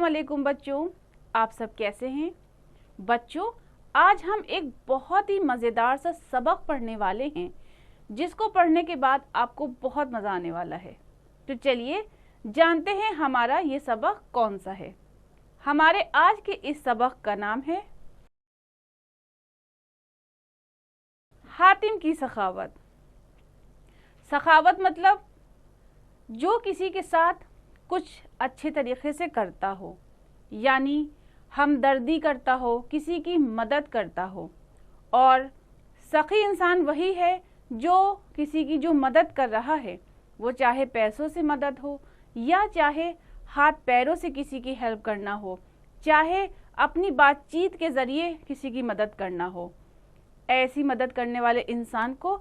अस्सलामुअलैकुम बच्चों, आप सब कैसे हैं? बच्चों, आज हम एक बहुत ही मज़ेदार सा सबक पढ़ने वाले हैं जिसको पढ़ने के बाद आपको बहुत मज़ा आने वाला है। तो चलिए जानते हैं हमारा ये सबक कौन सा है। हमारे आज के इस सबक का नाम है हातिम की सखावत। सखावत मतलब जो किसी के साथ कुछ अच्छे तरीके से करता हो, यानी हमदर्दी करता हो, किसी की मदद करता हो। और सखी इंसान वही है जो किसी की जो मदद कर रहा है, वो चाहे पैसों से मदद हो या चाहे हाथ पैरों से किसी की हेल्प करना हो, चाहे अपनी बातचीत के ज़रिए किसी की मदद करना हो। ऐसी मदद करने वाले इंसान को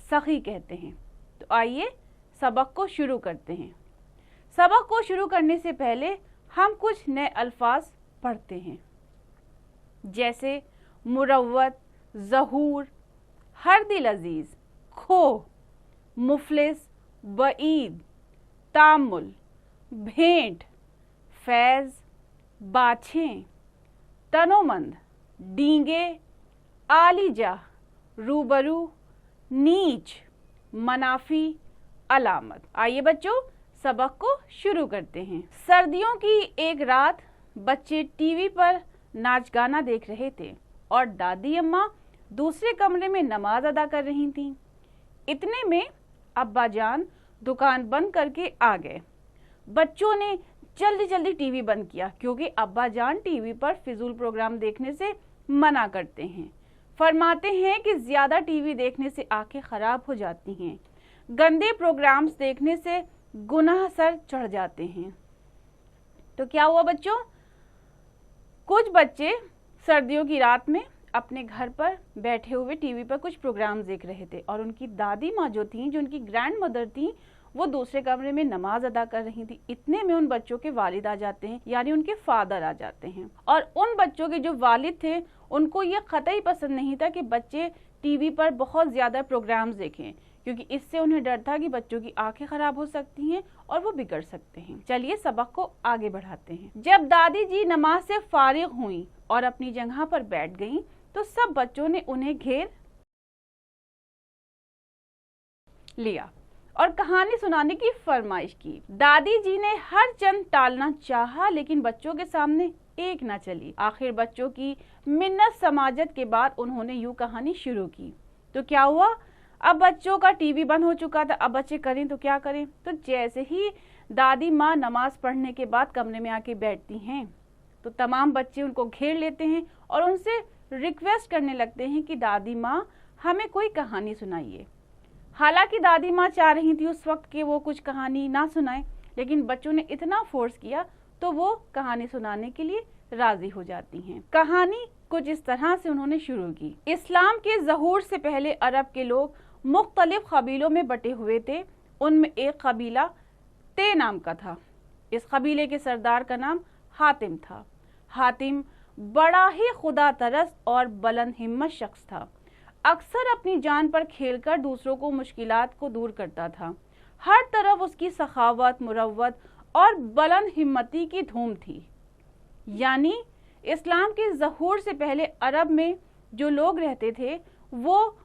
सखी कहते हैं। तो आइए सबक को शुरू करते हैं। सबक को शुरू करने से पहले हम कुछ नए अल्फाज पढ़ते हैं, जैसे मुरव्वत, ज़हूर, हर दिल अजीज़, खो, मुफलिस, बईद, तामुल, भेंट, फैज़, बाछें, तनोमंद, डींगे, आलीजा, रूबरू, नीच, मनाफी, अलामत। आइए बच्चों सबक को शुरू करते हैं। सर्दियों की एक रात बच्चे टीवी पर नाच गाना देख रहे थे और दादी अम्मा दूसरे कमरे में नमाज अदा कर रही थीं। इतने में अब्बा जान दुकान बंद करके आ गए। बच्चों ने जल्दी जल्दी टीवी बंद किया क्योंकि अब्बा जान टीवी पर फिजूल प्रोग्राम देखने से मना करते हैं। फरमाते हैं कि ज़्यादा टीवी देखने से आंखें ख़राब हो जाती हैं, गंदे प्रोग्राम्स देखने से गुनाह सर चढ़ जाते हैं। तो क्या हुआ बच्चों, कुछ बच्चे सर्दियों की रात में अपने घर पर बैठे हुए टीवी पर कुछ प्रोग्राम देख रहे थे और उनकी दादी माँ जो थी, जो उनकी ग्रैंड मदर थी, वो दूसरे कमरे में नमाज अदा कर रही थी। इतने में उन बच्चों के वालिद आ जाते हैं, यानी उनके फादर आ जाते हैं। और उन बच्चों के जो वालिद थे उनको ये कतई पसंद नहीं था कि बच्चे टीवी पर बहुत ज़्यादा प्रोग्राम्स देखें, क्योंकि इससे उन्हें डर था कि बच्चों की आंखें खराब हो सकती हैं और वो बिगड़ सकते हैं। चलिए सबक को आगे बढ़ाते हैं। जब दादी जी नमाज से फारिग हुई और अपनी जगह पर बैठ गईं, तो सब बच्चों ने उन्हें घेर लिया और कहानी सुनाने की फरमाइश की। दादी जी ने हर चंद टालना चाहा, लेकिन बच्चों के सामने एक ना चली। आखिर बच्चों की मिन्नत समाजत के बाद उन्होंने यूं कहानी शुरू की। तो क्या हुआ, अब बच्चों का टीवी बंद हो चुका था। अब बच्चे करें तो क्या करें। तो जैसे ही दादी माँ नमाज पढ़ने के बाद कमरे में आके बैठती हैं, तो तमाम बच्चे उनको घेर लेते हैं और उनसे रिक्वेस्ट करने लगते हैं कि दादी माँ हमें कोई कहानी सुनाइए। हालांकि दादी माँ चाह रही थी उस वक्त कि वो कुछ कहानी ना सुनाए, लेकिन बच्चों ने इतना फोर्स किया तो वो कहानी सुनाने के लिए राजी हो जाती हैं। कहानी कुछ इस तरह से उन्होंने शुरू की। इस्लाम के ज़हूर से पहले अरब के लोग मुख्तलिफ कबीलों में बटे हुए थे। उनमें एक कबीला ते नाम का था। इस कबीले के सरदार का नाम हातिम था। हातिम बड़ा ही खुदा तरस और बुलंद हिम्मत शख्स था। अक्सर अपनी जान पर खेलकर दूसरों को मुश्किलात को दूर करता था। हर तरफ उसकी सखावत, मुरव्वत और बुलंद हिम्मती की धूम थी। यानी इस्लाम के ज़हूर से पहले अरब में जो लोग रहते थे वो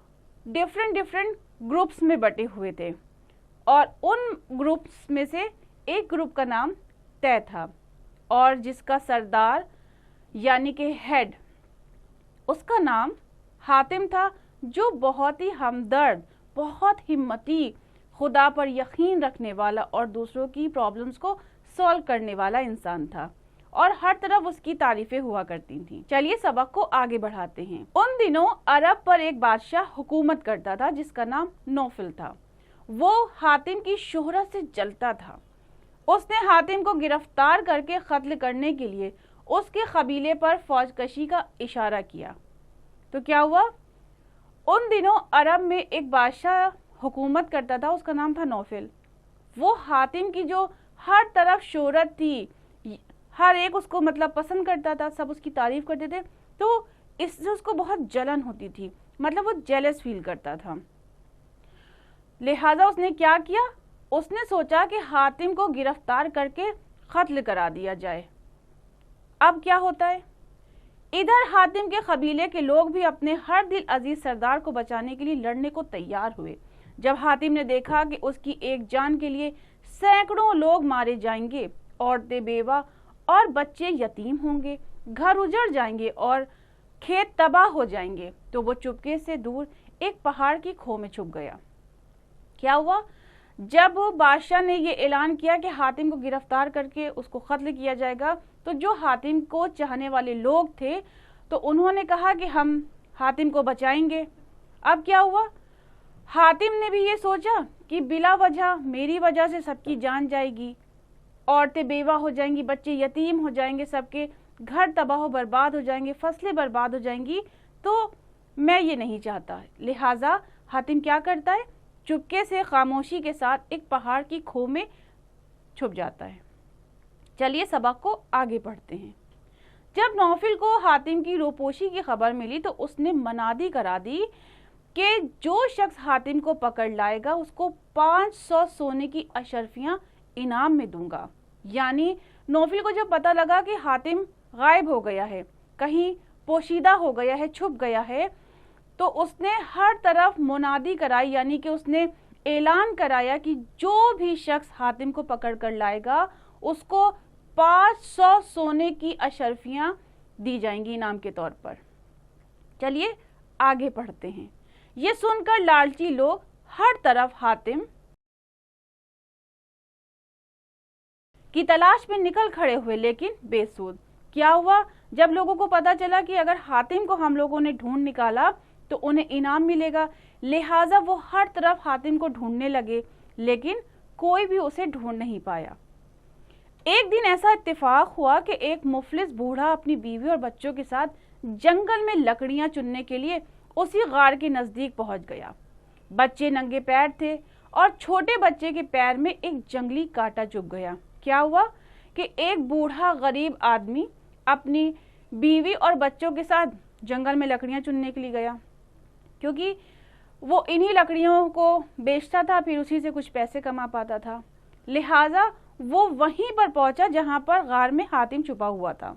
डिफरेंट ग्रुप्स में बटे हुए थे और उन ग्रुप्स में से एक ग्रुप का नाम तय था और जिसका सरदार यानी कि हेड, उसका नाम हातिम था, जो बहुत ही हमदर्द, बहुत हिम्मती, खुदा पर यकीन रखने वाला और दूसरों की प्रॉब्लम्स को सॉल्व करने वाला इंसान था और हर तरफ उसकी तारीफें हुआ करती थी। चलिए सबक को आगे बढ़ाते हैं। उन दिनों अरब पर एक बादशाह हुकूमत करता था जिसका नाम नौफिल था। वो हातिम की शोहरत से जलता था। उसने हातिम को गिरफ्तार करके कत्ल करने के लिए उसके कबीले पर फौजकशी का इशारा किया। तो क्या हुआ, उन दिनों अरब में एक बादशाह हुकूमत करता था, उसका नाम था नौफिल। वो हातिम की जो हर तरफ शोहरत थी, हर एक उसको मतलब पसंद करता था, सब उसकी तारीफ करते थे, तो इससे उसको बहुत जलन होती थी, मतलब वो जेलस फील करता था। लिहाजा उसने क्या किया, उसने सोचा कि हातिम को गिरफ्तार करके कत्ल करा दिया जाए। अब क्या होता है? इधर हातिम के कबीले के लोग भी अपने हर दिल अजीज सरदार को बचाने के लिए लड़ने को तैयार हुए। जब हातिम ने देखा कि उसकी एक जान के लिए सैकड़ों लोग मारे जाएंगे, औरतें बेवा और बच्चे यतीम होंगे, घर उजड़ जाएंगे और खेत तबाह हो जाएंगे, तो वो चुपके से दूर एक पहाड़ की खो में छुप गया। क्या हुआ? जब बादशाह ने ये ऐलान किया कि हातिम को गिरफ्तार करके उसको कत्ल किया जाएगा, तो जो हातिम को चाहने वाले लोग थे तो उन्होंने कहा कि हम हातिम को बचाएंगे। अब क्या हुआ? हातिम ने भी ये सोचा कि बिला वजह मेरी वजह से सबकी जान जाएगी, औरतें बेवा हो जाएंगी, बच्चे यतीम हो जाएंगे, सबके घर तबाह बर्बाद हो जाएंगे, फसलें बर्बाद हो जाएंगी, तो मैं ये नहीं चाहता। लिहाजा हातिम क्या करता है? चुपके से खामोशी के साथ एक पहाड़ की खो में छुप जाता है। चलिए सबक को आगे पढ़ते हैं। जब नौफिल को हातिम की रोपोशी की खबर मिली तो उसने मनादी करा दी कि जो शख्स हातिम को पकड़ लाएगा उसको 500 सोने की अशरफियां इनाम में दूंगा। यानी नौफिल को जब पता लगा कि हातिम गायब हो गया है, कहीं पोशीदा हो गया है, छुप गया है, तो उसने हर तरफ मुनादी कराई, यानी कि उसने ऐलान कराया कि जो भी शख्स हातिम को पकड़ कर लाएगा उसको 500 सोने की अशरफियां दी जाएंगी इनाम के तौर पर। चलिए आगे पढ़ते हैं। ये सुनकर लालची लोग हर तरफ हातिम की तलाश में निकल खड़े हुए, लेकिन बेसुध। क्या हुआ? जब लोगों को पता चला कि अगर हातिम को हम लोगों ने ढूंढ निकाला तो उन्हें इनाम मिलेगा, लिहाजा वो हर तरफ हातिम को ढूंढने लगे, लेकिन कोई भी उसे ढूंढ नहीं पाया। एक दिन ऐसा इत्तेफाक हुआ कि एक मुफलिस बूढ़ा अपनी बीवी और बच्चों के साथ जंगल में लकड़ियां चुनने के लिए उसी गार के नजदीक पहुंच गया। बच्चे नंगे पैर थे और छोटे बच्चे के पैर में एक जंगली कांटा चुभ गया। क्या हुआ कि एक बूढ़ा गरीब आदमी अपनी बीवी और बच्चों के साथ जंगल में लकड़ियां चुनने के लिए गया, क्योंकि वो इन्हीं लकड़ियों को बेचता था, फिर उसी से कुछ पैसे कमा पाता था। लिहाजा वो वहीं पर पहुंचा जहां पर गार में हातिम छुपा हुआ था।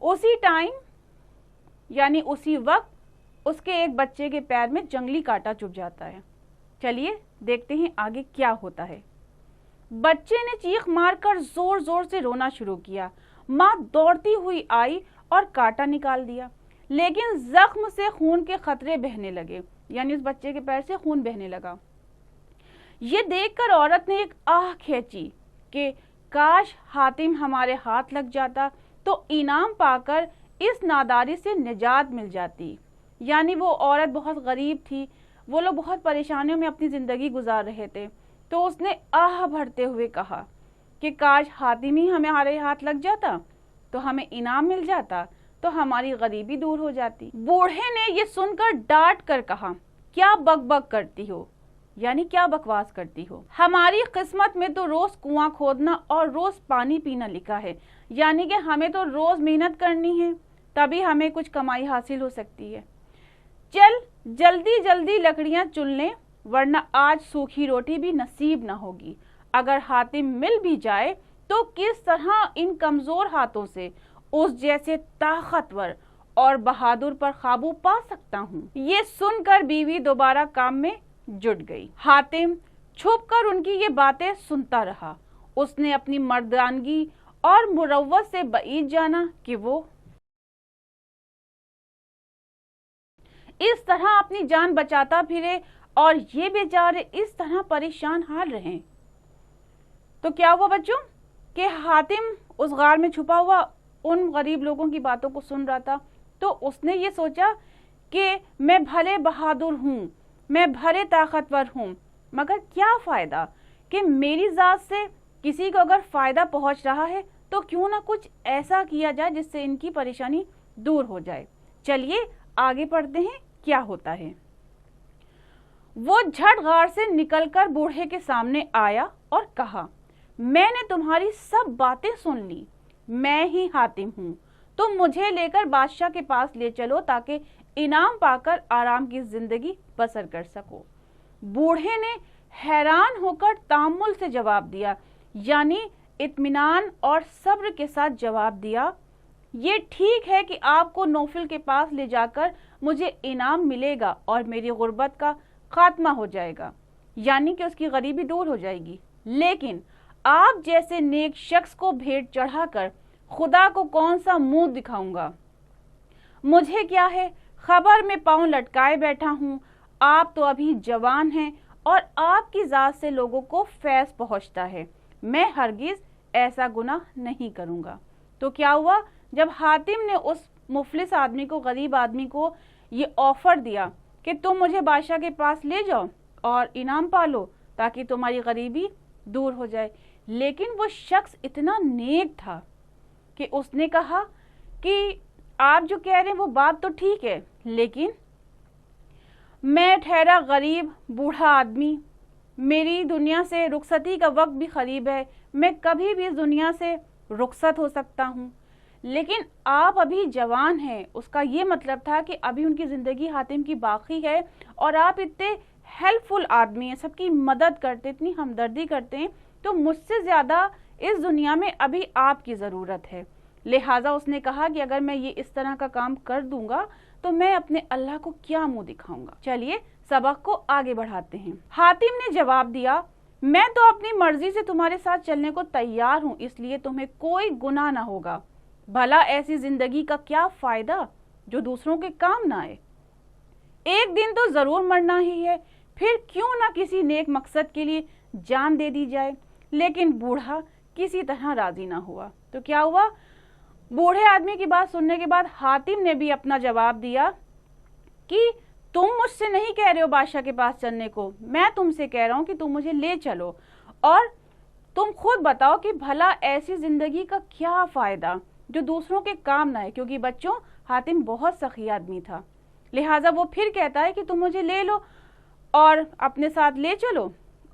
उसी टाइम यानी उसी वक्त उसके एक बच्चे के पैर में जंगली कांटा चुभ जाता है। चलिए देखते हैं आगे क्या होता है। बच्चे ने चीख मारकर जोर जोर से रोना शुरू किया। माँ दौड़ती हुई आई और कांटा निकाल दिया, लेकिन जख्म से खून के खतरे बहने लगे, यानी उस बच्चे के पैर से खून बहने लगा। ये देखकर औरत ने एक आह खींची कि काश हातिम हमारे हाथ लग जाता तो इनाम पाकर इस नादारी से निजात मिल जाती। यानी वो औरत बहुत गरीब थी, वो लोग बहुत परेशानियों में अपनी जिंदगी गुजार रहे थे, तो उसने आह भरते हुए कहा कि काश हातिम ही हमारे हाथ लग जाता तो हमें इनाम मिल जाता, तो हमारी गरीबी दूर हो जाती। बूढ़े ने ये सुनकर डांट कर कहा, क्या बकबक करती हो, यानी क्या बकवास करती हो? हमारी किस्मत में तो रोज कुआं खोदना और रोज पानी पीना लिखा है, यानी कि हमें तो रोज मेहनत करनी है, तभी हमें कुछ कमाई हासिल हो सकती है। चल जल्दी जल्दी लकड़ियां चुन ले, वरना आज सूखी रोटी भी नसीब ना होगी। अगर हातिम मिल भी जाए तो किस तरह इन कमजोर हाथों से उस जैसे ताकतवर और बहादुर पर काबू पा सकता हूँ। ये सुनकर बीवी दोबारा काम में जुट गई। हातिम छुपकर उनकी ये बातें सुनता रहा। उसने अपनी मर्दानगी और मुरव्वत से बईद जाना कि वो इस तरह अपनी जान बचाता फिरे और ये बेचारे इस तरह परेशान हाल रहे। तो क्या हुआ बच्चों कि हातिम उस गार में छुपा हुआ उन गरीब लोगों की बातों को सुन रहा था, तो उसने ये सोचा कि मैं भले बहादुर हूँ, मैं भले ताकतवर हूँ, मगर क्या फ़ायदा कि मेरी ज़ात से किसी को अगर फ़ायदा पहुँच रहा है तो क्यों ना कुछ ऐसा किया जाए जिससे इनकी परेशानी दूर हो जाए। चलिए आगे पढ़ते हैं क्या होता है। वो झट गार से निकलकर बूढ़े के सामने आया और कहा, मैंने तुम्हारी सब बातें सुन ली, मैं ही हातिम हूँ, तुम मुझे लेकर बादशाह के पास ले चलो ताकि इनाम पाकर आराम की जिंदगी बसर कर सको। बूढ़े ने हैरान होकर तामुल से जवाब दिया, यानी इत्मीनान और सब्र के साथ जवाब दिया یہ ٹھیک ہے کہ آپ کو نوفل کے پاس لے جا کر مجھے انعام ملے گا اور میری غربت کا خاتمہ ہو جائے گا، یعنی کہ اس کی غریبی دور ہو جائے گی، لیکن آپ جیسے نیک شخص کو بھیٹ چڑھا کر خدا کو کون سا منہ دکھاؤں گا؟ مجھے کیا ہے، خبر میں پاؤں لٹکائے بیٹھا ہوں، آپ تو ابھی جوان ہیں اور آپ کی ذات سے لوگوں کو فیض پہنچتا ہے، میں ہرگز ایسا گناہ نہیں کروں گا۔ تو کیا ہوا؟ جب حاتم نے اس مفلس آدمی کو، غریب آدمی کو یہ آفر دیا کہ تم مجھے بادشاہ کے پاس لے جاؤ اور انعام پالو تاکہ تمہاری غریبی دور ہو جائے، لیکن وہ شخص اتنا نیک تھا کہ اس نے کہا کہ آپ جو کہہ رہے ہیں وہ بات تو ٹھیک ہے، لیکن میں ٹھہرا غریب بوڑھا آدمی، میری دنیا سے رخصتی کا وقت بھی قریب ہے، میں کبھی بھی اس دنیا سے رخصت ہو سکتا ہوں، لیکن آپ ابھی جوان ہیں۔ اس کا یہ مطلب تھا کہ ابھی ان کی زندگی حاتم کی باقی ہے اور آپ اتنے ہیلپ فل آدمی ہیں، سب کی مدد کرتے، اتنی ہمدردی کرتے ہیں، تو مجھ سے زیادہ اس دنیا میں ابھی آپ کی ضرورت ہے۔ لہٰذا اس نے کہا کہ اگر میں یہ اس طرح کا کام کر دوں گا تو میں اپنے اللہ کو کیا منہ دکھاؤں گا۔ چلیے سبق کو آگے بڑھاتے ہیں۔ حاتم نے جواب دیا، میں تو اپنی مرضی سے تمہارے ساتھ چلنے کو تیار ہوں، اس لیے تمہیں کوئی گناہ نہ ہوگا۔ بھلا ایسی زندگی کا کیا فائدہ جو دوسروں کے کام نہ آئے؟ ایک دن تو ضرور مرنا ہی ہے، پھر کیوں نہ کسی نیک مقصد کے لیے جان دے دی جائے۔ لیکن بوڑھا کسی طرح راضی نہ ہوا۔ تو کیا ہوا؟ بوڑھے آدمی کی بات سننے کے بعد حاتم نے بھی اپنا جواب دیا کہ تم مجھ سے نہیں کہہ رہے ہو بادشاہ کے پاس چلنے کو، میں تم سے کہہ رہا ہوں کہ تم مجھے لے چلو اور تم خود بتاؤ کہ بھلا ایسی زندگی کا کیا فائدہ جو دوسروں کے کام نہ ہے۔ کیونکہ بچوں، حاتم بہت سخی آدمی تھا، لہٰذا وہ پھر کہتا ہے کہ تم مجھے لے لو اور اپنے ساتھ لے چلو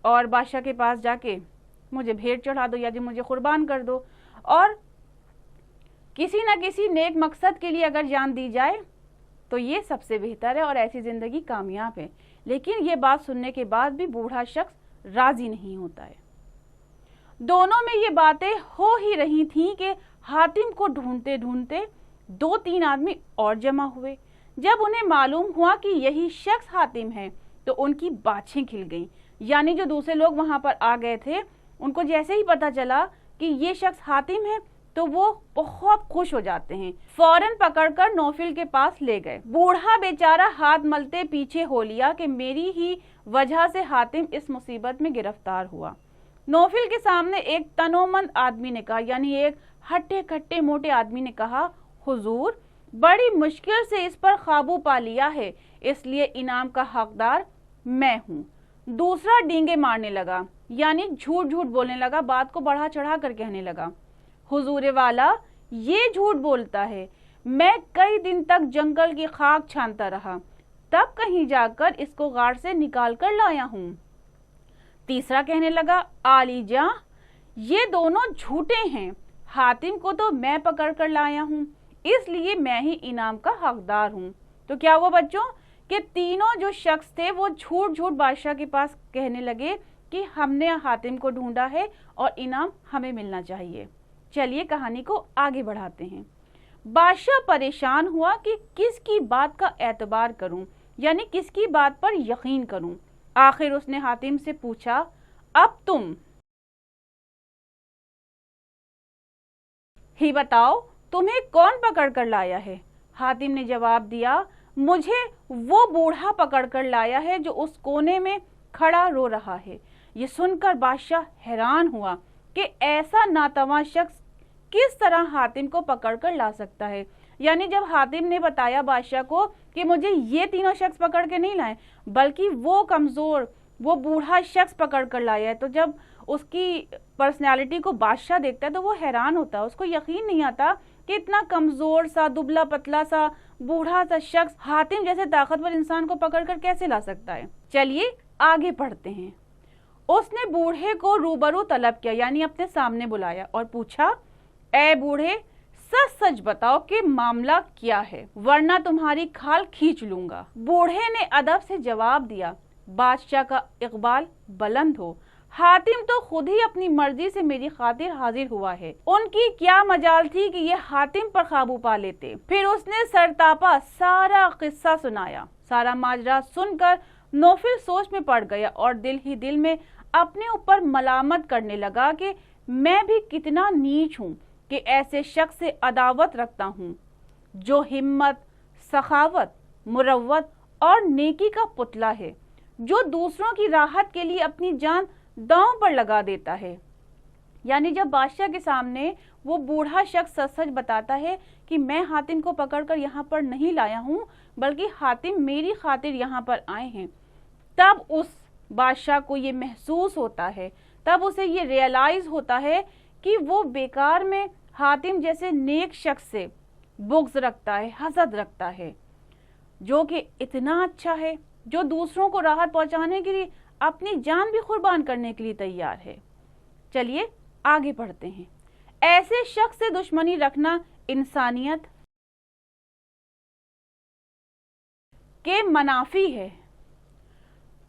اور بادشاہ کے پاس جا کے مجھے بھیٹ چڑھا دو یا مجھے قربان کر دو، اور کسی نہ کسی نیک مقصد کے لیے اگر جان دی جائے تو یہ سب سے بہتر ہے اور ایسی زندگی کامیاب ہے۔ لیکن یہ بات سننے کے بعد بھی بوڑھا شخص راضی نہیں ہوتا ہے۔ دونوں میں یہ باتیں ہو ہی رہی تھیں کہ حاتم کو ڈھونڈتے ڈھونڈتے 2-3 آدمی اور جمع ہوئے۔ جب انہیں معلوم ہوا کہ یہی شخص حاتم ہے تو ان کی باچھیں کھل گئیں، یعنی جو دوسرے لوگ وہاں پر آ گئے تھے ان کو جیسے ہی پتا چلا کہ یہ شخص حاتم ہے تو وہ بہت خوش ہو جاتے ہیں، فوراً پکڑ کر نوفل کے پاس لے گئے۔ بوڑھا بیچارہ ہاتھ ملتے پیچھے ہو لیا کہ میری ہی وجہ سے حاتم اس مصیبت میں گرفتار ہوا۔ نوفل کے سامنے ایک تنومند آدمی نے کہا، یعنی ایک ہٹے کٹے موٹے آدمی نے کہا، حضور بڑی مشکل سے اس پر قابو پا لیا ہے، اس لیے انعام کا حقدار میں ہوں۔ دوسرا ڈینگے مارنے لگا، یعنی جھوٹ جھوٹ بولنے لگا، بات کو بڑھا چڑھا کر کہنے لگا، حضور والا یہ جھوٹ بولتا ہے، میں کئی دن تک جنگل کی خاک چھانتا رہا، تب کہیں جا کر اس کو غار سے نکال کر لایا ہوں۔ تیسرا کہنے لگا، عالی جاں یہ دونوں جھوٹے ہیں، حاتم کو تو میں پکڑ کر لایا ہوں، اس لیے میں ہی انعام کا حقدار ہوں۔ تو کیا ہوا بچوں کہ تینوں جو شخص تھے وہ جھوٹ جھوٹ بادشاہ کے پاس کہنے لگے کہ ہم نے حاتم کو ڈھونڈا ہے اور انعام ہمیں ملنا چاہیے۔ چلیے کہانی کو آگے بڑھاتے ہیں۔ بادشاہ پریشان ہوا کہ کس کی بات کا اعتبار کروں، یعنی کس کی بات پر یقین کروں۔ آخر اس نے حاتم سے پوچھا، اب تم ہی بتاؤ تمہیں کون پکڑ کر لایا ہے؟ حاتم نے جواب دیا، مجھے وہ بوڑھا پکڑ کر لایا ہے جو اس کونے میں کھڑا رو رہا ہے۔ یہ سن کر بادشاہ حیران ہوا کہ ایسا ناتواں شخص کس طرح حاتم کو پکڑ کر لا سکتا ہے۔ یعنی جب حاتم نے بتایا بادشاہ کو کہ مجھے یہ تینوں شخص پکڑ کے نہیں لائے بلکہ وہ کمزور، وہ بوڑھا شخص پکڑ کر لایا ہے، تو جب اس کی پرسنالٹی کو بادشاہ دیکھتا ہے تو وہ حیران ہوتا ہے، اس کو یقین نہیں آتا کہ اتنا کمزور سا، دبلا پتلا سا، بوڑھا سا شخص حاتم جیسے طاقتور انسان کو پکڑ کر کیسے لا سکتا ہے۔ چلیے آگے پڑھتے ہیں۔ اس نے بوڑھے کو روبرو طلب کیا، یعنی اپنے سامنے بلایا اور پوچھا، اے بوڑھے سچ سچ بتاؤ کہ معاملہ کیا ہے، ورنہ تمہاری کھال کھینچ لوں گا۔ بوڑھے نے ادب سے جواب دیا، بادشاہ کا اقبال بلند ہو، حاتم تو خود ہی اپنی مرضی سے میری خاطر حاضر ہوا ہے، ان کی کیا مجال تھی کہ یہ حاتم پر قابو پا لیتے۔ پھر اس نے سرتاپا سارا قصہ سنایا۔ سارا ماجرا سن کر نوفل سوچ میں پڑ گیا اور دل ہی دل میں اپنے اوپر ملامت کرنے لگا کہ میں بھی کتنا نیچ ہوں کہ ایسے شخص سے عداوت رکھتا ہوں جو ہمت، سخاوت، مروت اور نیکی کا پتلا ہے، جو دوسروں کی راحت کے لیے اپنی جان داؤں پر لگا دیتا ہے۔ یعنی جب بادشاہ کے سامنے وہ بوڑھا شخص سچ سچ بتاتا ہے کہ میں حاتم کو پکڑ کر یہاں پر نہیں لایا ہوں بلکہ حاتم میری خاطر یہاں پر آئے ہیں، تب اس بادشاہ کو یہ محسوس ہوتا ہے، تب اسے یہ ریئلائز ہوتا ہے کہ وہ بیکار میں حاتم جیسے نیک شخص سے بغض رکھتا ہے، حسد رکھتا ہے، جو کہ اتنا اچھا ہے، جو دوسروں کو راحت پہنچانے کے لیے اپنی جان بھی قربان کرنے کے لیے تیار ہے۔ چلیے آگے بڑھتے ہیں۔ ایسے شخص سے دشمنی رکھنا انسانیت کے منافی ہے۔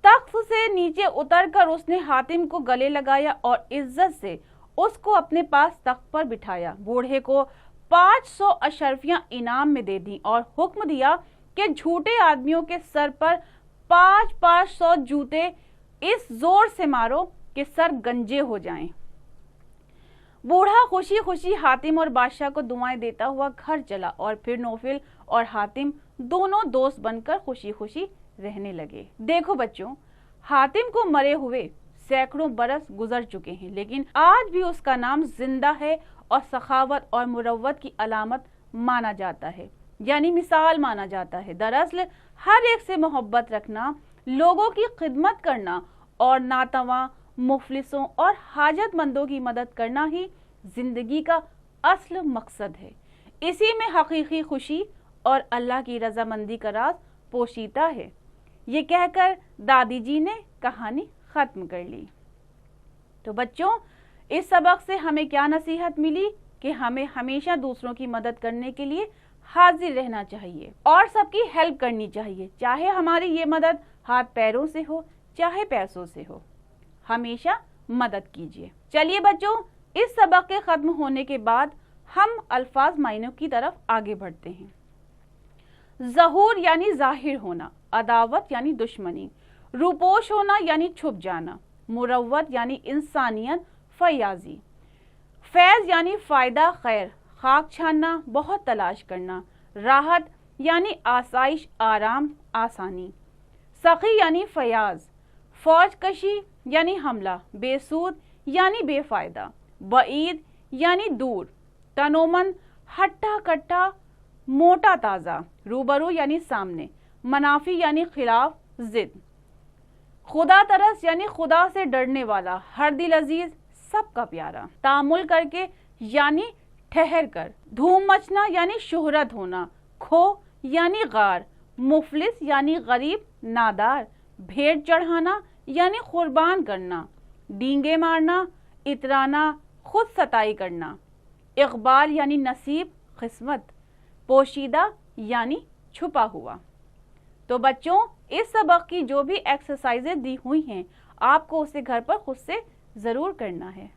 تخت سے نیچے اتر کر اس نے حاتم کو گلے لگایا اور عزت سے اس کو اپنے پاس تخت پر بٹھایا۔ بوڑھے کو 500 اشرفیاں انعام میں دے دیں اور حکم دیا کہ جھوٹے آدمیوں کے سر پر 500 جوتے اس زور سے مارو کہ سر گنجے ہو جائیں۔ بوڑھا خوشی خوشی حاتم اور بادشاہ کو دعائیں دیتا ہوا گھر چلا اور پھر نوفل اور حاتم دونوں دوست بن کر خوشی خوشی رہنے لگے۔ دیکھو بچوں، حاتم کو مرے ہوئے سینکڑوں برس گزر چکے ہیں، لیکن آج بھی اس کا نام زندہ ہے اور سخاوت اور مروت کی علامت مانا جاتا ہے، یعنی مثال مانا جاتا ہے۔ دراصل ہر ایک سے محبت رکھنا، لوگوں کی خدمت کرنا اور ناتواں، مفلسوں اور حاجت مندوں کی مدد کرنا ہی زندگی کا اصل مقصد ہے۔ اسی میں حقیقی خوشی اور اللہ کی رضامندی کا راز پوشیدہ ہے۔ یہ کہہ کر دادی جی نے کہانی ختم کر لی۔ تو بچوں، اس سبق سے ہمیں کیا نصیحت ملی کہ ہمیں ہمیشہ دوسروں کی مدد کرنے کے لیے حاضر رہنا چاہیے اور سب کی ہیلپ کرنی چاہیے، چاہے ہماری یہ مدد ہاتھ پیروں سے ہو چاہے پیسوں سے ہو، ہمیشہ مدد کیجیے۔ چلیے بچوں، اس سبق کے ختم ہونے کے بعد ہم الفاظ معنیوں کی طرف آگے بڑھتے ہیں۔ ظہور یعنی ظاہر ہونا، عداوت یعنی دشمنی، روپوش ہونا یعنی چھپ جانا، مروت یعنی انسانیت، فیاضی، فیض یعنی فائدہ، خیر، خاک چھاننا، بہت تلاش کرنا، راحت یعنی آسائش، آرام، آسانی، سخی یعنی فیاض، فوج کشی یعنی حملہ، بے سود یعنی بے فائدہ، بعید یعنی دور، تنومند، ہٹا کٹا، موٹا تازہ، روبرو یعنی سامنے، منافی یعنی خلاف، ضد، خدا ترس یعنی خدا سے ڈرنے والا، ہر دل عزیز، سب کا پیارا، تامل کر کے یعنی ٹھہر کر، دھوم مچنا یعنی شہرت ہونا، کھو یعنی غار، مفلس یعنی غریب، نادار، بھیٹ چڑھانا یعنی قربان کرنا، ڈینگے مارنا، اترانا، خود ستائی کرنا، اقبال یعنی نصیب، قسمت، پوشیدہ یعنی چھپا ہوا۔ تو بچوں، اس سبق کی جو بھی ایکسرسائزیں دی ہوئی ہیں آپ کو اسے گھر پر خود سے ضرور کرنا ہے۔